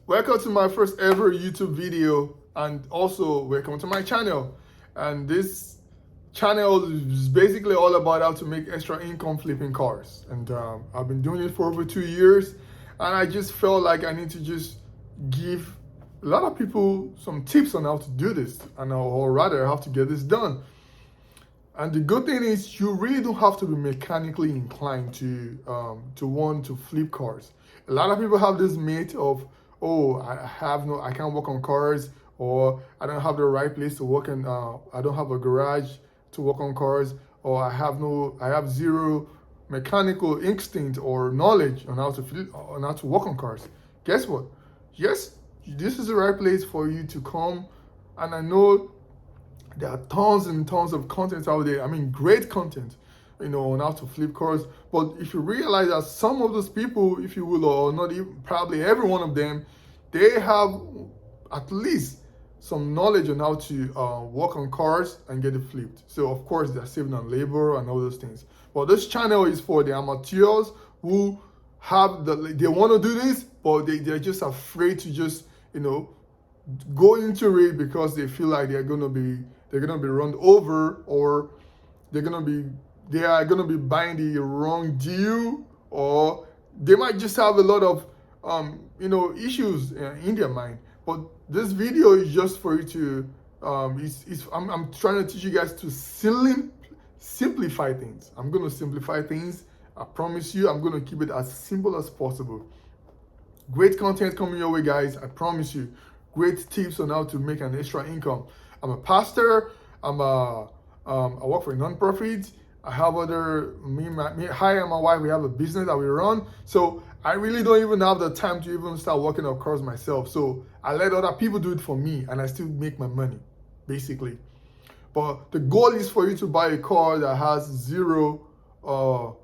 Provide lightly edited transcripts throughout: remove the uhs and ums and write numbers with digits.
Welcome to my first ever YouTube video, and also welcome to my channel. And this channel is basically all about how to make extra income flipping cars. And I've been doing it for over 2 years, and I just felt like I need to just give a lot of people some tips on how to do this, and or rather how to get this done. And the good thing is, you really don't have to be mechanically inclined to want to flip cars. A lot of people have this myth of, oh, I can't work on cars, or I don't have the right place to work in. I don't have a garage to work on cars, or I have zero mechanical instinct or knowledge on how to work on cars. Guess what? Yes, this is the right place for you to come, and I know there are tons and tons of content out there. I mean, great content, on how to flip cars. But if you realize that some of those people, if you will, or not even, probably every one of them, they have at least some knowledge on how to work on cars and get it flipped. So of course they're saving on labor and all those things. But this channel is for the amateurs who they want to do this, but they're just afraid to just, go into it because they feel like they're gonna be run over, or they are gonna be buying the wrong deal, or they might just have a lot of issues in their mind. But this video is just for you to I'm trying to teach you guys to simplify things. I'm gonna simplify things. I promise you, I'm gonna keep it as simple as possible. Great content coming your way, guys. I promise you. Great tips on how to make an extra income. I'm a pastor. I work for a non-profit. I have me and my wife, we have a business that we run. So I really don't even have the time to even start working on cars myself. So I let other people do it for me, and I still make my money, basically. But the goal is for you to buy a car that has zero or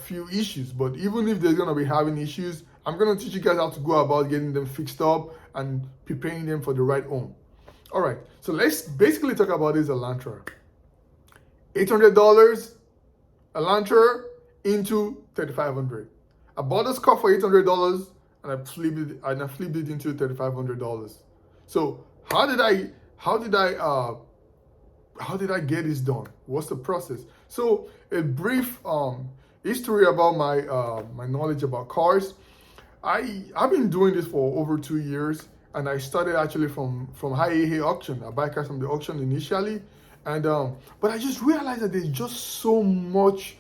few issues. But even if they're gonna be having issues, I'm gonna teach you guys how to go about getting them fixed up and preparing them for the right home. All right, so let's basically talk about this Elantra. $800 Elantra into $3,500. I bought this car for $800 and I flipped it into $3,500. So how did I get this done? What's the process? So a brief history about my knowledge about cars. I've been doing this for over 2 years, and I started actually from high auction. I buy cars from the auction initially, and but I just realized that there's just so much.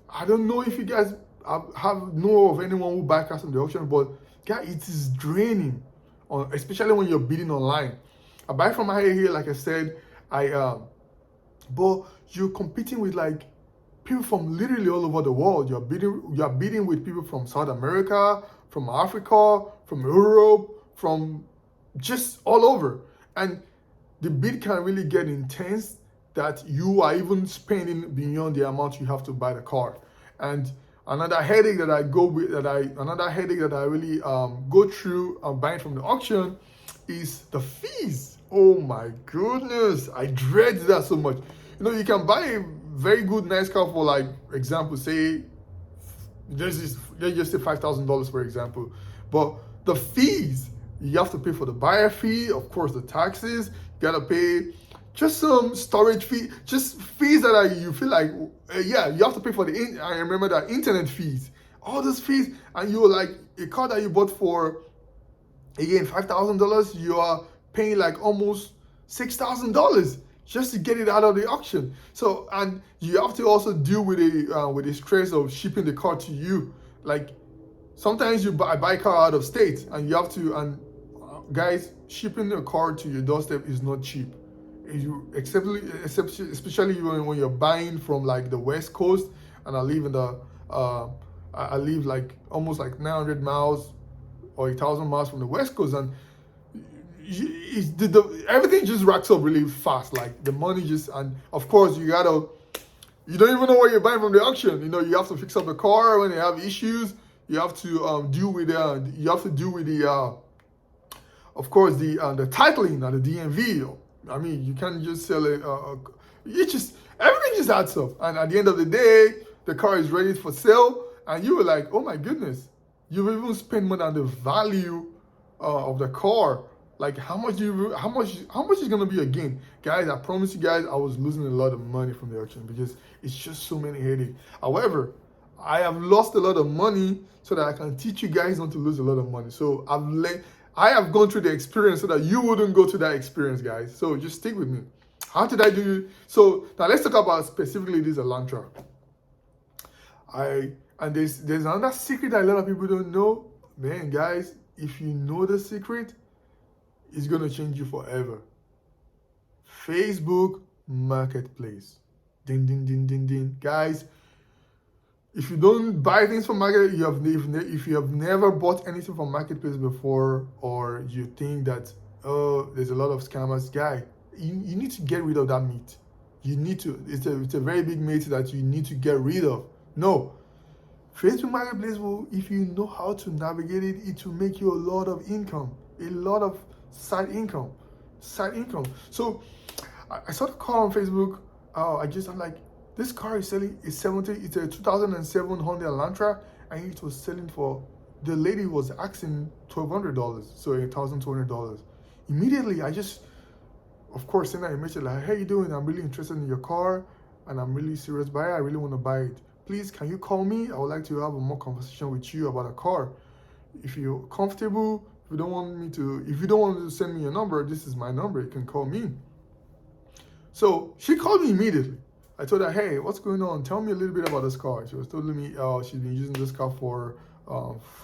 I don't know if you guys know of anyone who buy cars from the auction, but guys, it is draining, especially when you're bidding online. I buy from high, like I said, but you're competing with like people from literally all over the world. You're bidding with people from South America, from Africa, from Europe, from just all over. And the bid can really get intense that you are even spending beyond the amount you have to buy the car. And another headache that I really go through buying from the auction is the fees. Oh my goodness, I dread that so much. You can buy a very good, nice car for, like, example, say, let's just say $5,000, for example. But the fees, you have to pay for the buyer fee, of course, the taxes, you gotta pay just some storage fee, just fees that you feel like, you have to pay for I remember that internet fees, all those fees, and you're like, a car that you bought for, again, $5,000, you are paying like almost $6,000 just to get it out of the auction. So, and you have to also deal with the stress of shipping the car to you. Like, sometimes I buy a car out of state, and you have to, guys, shipping a car to your doorstep is not cheap. Especially when you're buying from like the West Coast, and I live like almost like 900 miles or 1,000 miles from the West Coast, and everything just racks up really fast. Like, the money and of course you don't even know what you're buying from the auction. You have to fix up the car when they have issues. You have to deal with the of course the titling and the DMV. I mean, you can't just sell it. Everything just adds up, and at the end of the day, the car is ready for sale, and you were like, oh my goodness, You even spend more than the value of the car. Like how much is gonna be a gain, guys? I promise you guys, I was losing a lot of money from the auction because it's just so many headaches. However, I have lost a lot of money so that I can teach you guys not to lose a lot of money. So I have gone through the experience so that you wouldn't go through that experience, guys. So just stick with me. How did I do? So now let's talk about specifically this Elantra. And there's another secret that a lot of people don't know. Man, guys, if you know the secret, it's gonna change you forever. Facebook Marketplace. Ding ding ding ding ding. Guys, if you don't buy things from Market, if you have never bought anything from Marketplace before, or you think that, oh, there's a lot of scammers, guy, you need to get rid of that myth. You need to. It's a very big myth that you need to get rid of. No. Facebook Marketplace will, if you know how to navigate it, it will make you a lot of income, a lot of side income. So I saw the car on Facebook. I'm like, this car is selling. It's a 2007 Hyundai Elantra, and it was selling for. The lady was asking $1,200, so $1,200. Immediately, I just, of course, sent her a message like, "Hey, you doing? I'm really interested in your car, and I'm really serious buyer. I really want to buy it. Please, can you call me? I would like to have a more conversation with you about a car. If you're comfortable, if you don't want to send me your number, this is my number. You can call me." So she called me immediately. I told her, "Hey, what's going on? Tell me a little bit about this car." She was telling me she's been using this car for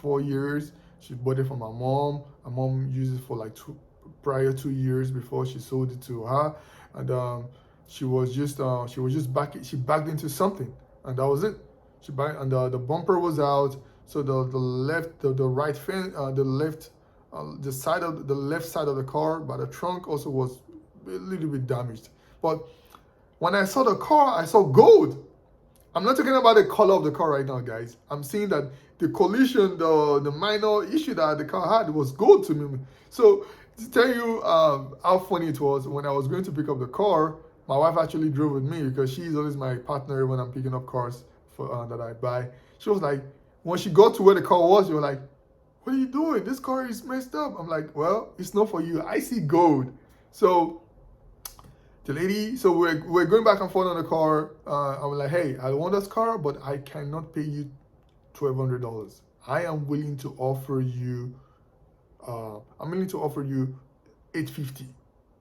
4 years. She bought it from my mom. My mom used it for like prior 2 years before she sold it to her, and she backed into something, and that was it. And the bumper was out, so the right fence, the left side of the left side of the car, but the trunk also was a little bit damaged. But when I saw the car, I saw gold. I'm not talking about the color of the car right now, guys. I'm seeing that the collision, the minor issue that the car had was gold to me. So to tell you how funny it was, when I was going to pick up the car, my wife actually drove with me because she's always my partner when I'm picking up cars that I buy. She was like, when she got to where the car was, she was like, "What are you doing? This car is messed up." I'm like, "Well, it's not for you. I see gold." So the lady, so we're going back and forth on the car. I'm like, "Hey, I want this car, but I cannot pay you $1,200. I am willing to offer you $850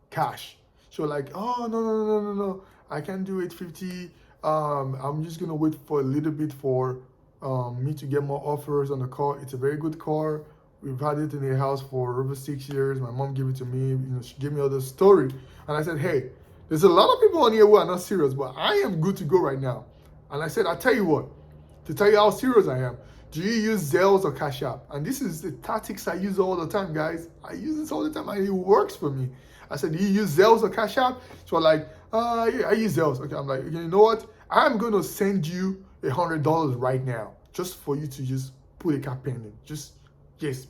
cash." She was like, "Oh, no, I can't do $850. I'm just gonna wait for a little bit for me to get more offers on the car. It's a very good car. We've had it in the house for over 6 years. My mom gave it to me. She gave me all the story." And I said, "Hey, there's a lot of people on here who are not serious, but I am good to go right now." And I said, "I'll tell you what, to tell you how serious I am, do you use Zelle or Cash App?" And this is the tactics I use all the time, guys. I use this all the time, and it works for me. I said, "Do you use Zelle or Cash App?" So like, "Yeah, I use Zelle." Okay, I'm like, "Okay, you know what? I'm going to send you $100 right now, just for you to just put a cap pending. Yes,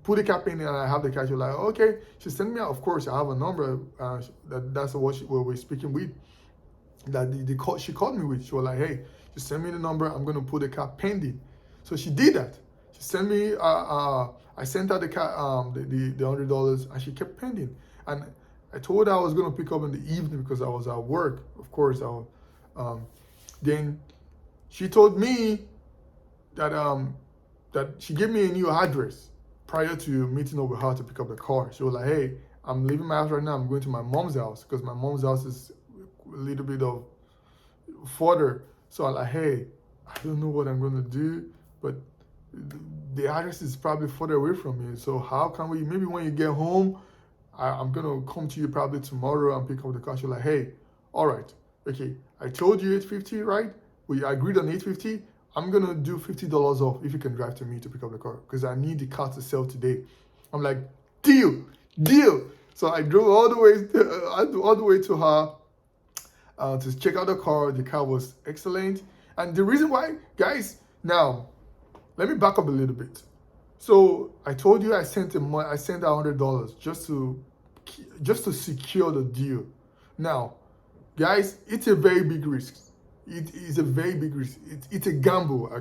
put a cap pending, and I have the cash." You're like, "Okay." She sent me out. Of course, I have a number. That's what we're speaking with. She called me with. She was like, "Hey, just send me the number. I'm going to put a cap pending." So she did that. She sent me. I sent her the $100, and she kept pending. And I told her I was going to pick up in the evening because I was at work. Of course, then she told me that she gave me a new address prior to meeting up with her to pick up the car. She was like, "Hey, I'm leaving my house right now. I'm going to my mom's house because my mom's house is a little bit of further." So I'm like, "Hey, I don't know what I'm going to do, but the address is probably further away from you. So how can we, maybe when you get home, I'm going to come to you probably tomorrow and pick up the car." She's like, "Hey, all right, okay, I told you $850, right? We agreed on $850. I'm going to do $50 off if you can drive to me to pick up the car because I need the car to sell today." I'm like, deal. So I drove all the way to her to check out the car. The car was excellent. And the reason why, guys, now, let me back up a little bit. So I told you I sent her $100 just to secure the deal. Now, guys, it's a very big risk. it is a very big risk. It's a gamble. I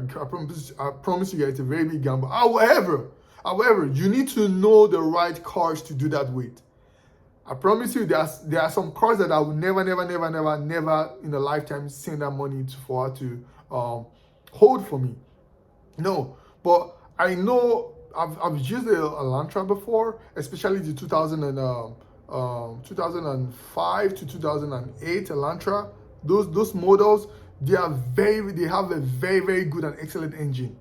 promise you guys, it's a very big gamble. However, you need to know the right cars to do that with. I promise you, there are some cars that I would never in a lifetime send that money for her to hold for me. No, but I know I've used the Elantra before, especially the 2005 to 2008 Elantra. Those models, they have a very good and excellent engine.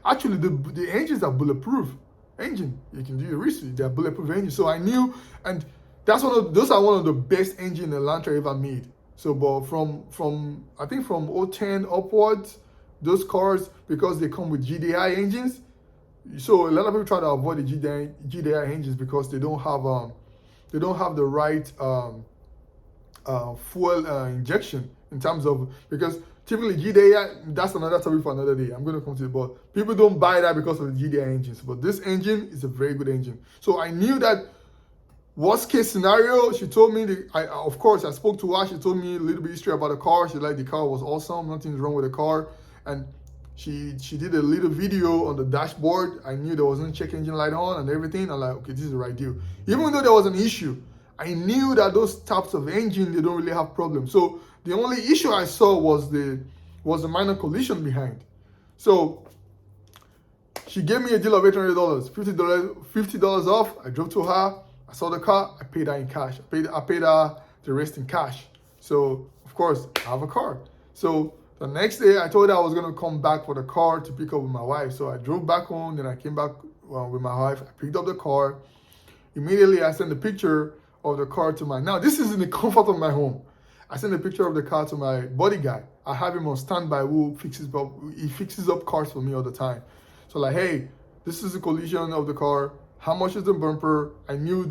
Actually, the engines are bulletproof engine. You can do your research. They're bulletproof engines. So I knew, and those are one of the best engine Elantra ever made. So, but from I think from 010 upwards, those cars, because they come with GDI engines, so a lot of people try to avoid the GDI engines because they don't have the right fuel injection in terms of, because typically GDI, that's another topic for another day. I'm going to come to it, but people don't buy that because of the GDI engines. But this engine is a very good engine. So I knew that worst case scenario, she told me, of course, I spoke to her. She told me a little bit history about the car. She liked the car, was awesome. Nothing's wrong with the car. And she did a little video on the dashboard. I knew there wasn't check engine light on and everything. I'm like, okay, this is the right deal. Even though there was an issue, I knew that those types of engine, they don't really have problems. So the only issue I saw was the minor collision behind. So she gave me a deal of $800, $50 off. I drove to her. I saw the car. I paid her in cash. I paid her the rest in cash. So of course I have a car. So the next day I told her I was gonna come back for the car to pick up with my wife. So I drove back home. Then I came back with my wife. I picked up the car. Immediately I sent a picture of the car to now this is in the comfort of my home. I sent a picture of the car to my body guy. I have him on standby who fixes up cars for me all the time. So like, hey, this is the collision of the car. How much is the bumper? I knew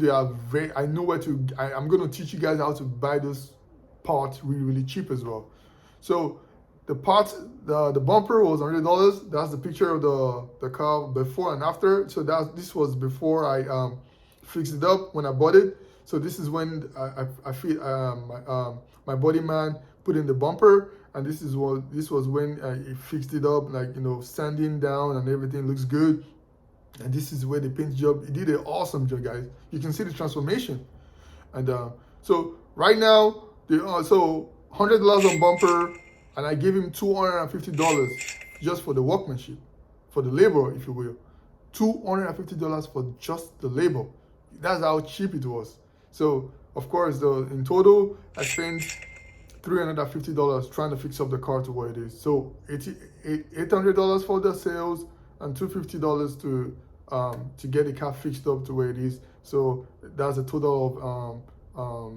I know where to, I'm gonna teach you guys how to buy those parts really cheap as well. So the parts, the bumper was $100. That's the picture of the car before and after. So this was before I fixed it up when I bought it. So this is when I feel my body man put in the bumper, and this was when he fixed it up, like, sanding down and everything looks good. And this is where the paint job, he did an awesome job, guys. You can see the transformation. And so right now, so $100 on bumper, and I gave him $250 just for the workmanship, for the labor, if you will. $250 for just the labor. That's how cheap it was. So of course, in total, I spent $350 trying to fix up the car to where it is. So $800 for the sales and $250 to get the car fixed up to where it is. So that's a total of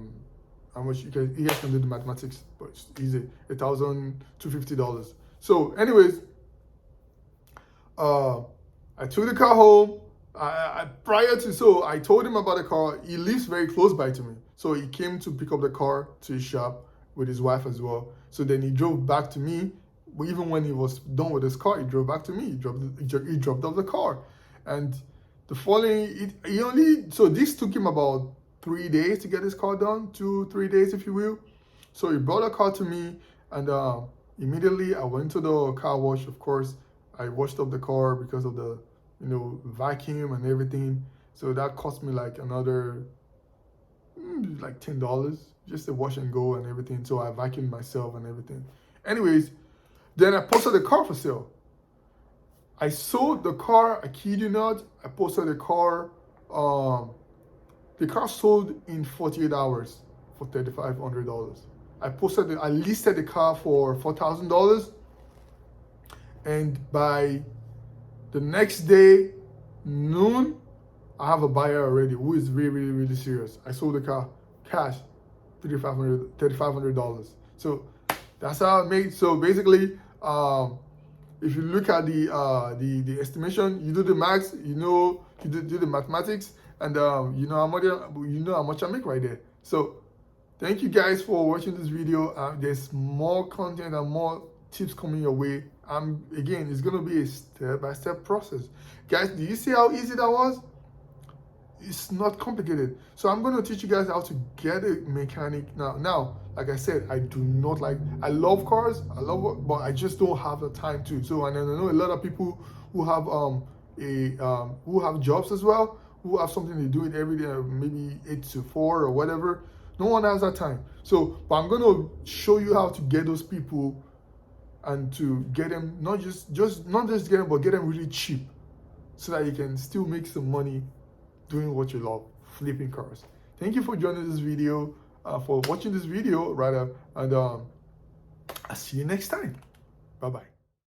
how much you guys can do the mathematics, but it's easy. $1,250. So anyways, I took the car home. So I told him about the car. He lives very close by to me. So he came to pick up the car to his shop with his wife as well. So then he drove back to me. Even when he was done with his car, he drove back to me. He dropped off the car. And the following, so this took him about 3 days to get his car done, 2-3 days, if you will. So he brought the car to me, and immediately I went to the car wash. Of course, I washed up the car because of the vacuum and everything. So that cost me like another like $10 just to wash and go and everything. So I vacuumed myself and everything. Anyways, then I posted the car for sale. I sold the car, I kid you not. I posted the car. The car sold in 48 hours for $3,500. I listed the car for $4,000, and by the next day, noon, I have a buyer already who is really serious. I sold the car cash, $3,500. So that's how I made. So basically, if you look at the estimation, you do the max, you do the mathematics, and you know how much I make right there. So thank you guys for watching this video. There's more content and more tips coming your way. Again, it's gonna be a step-by-step process. Guys, do you see how easy that was? It's not complicated. So I'm gonna teach you guys how to get a mechanic now. like I said, I do not like, I love cars, I love it, but I just don't have the time to. So, and I know a lot of people who have who have jobs as well, who have something to do it every day, maybe 8 to 4 or whatever. No one has that time. So, but I'm gonna show you how to get those people and to get them not just not just get them, but get them really cheap, so that you can still make some money doing what you love, flipping cars. Thank you for joining this video, for watching this video rather, and I'll see you next time. Bye bye.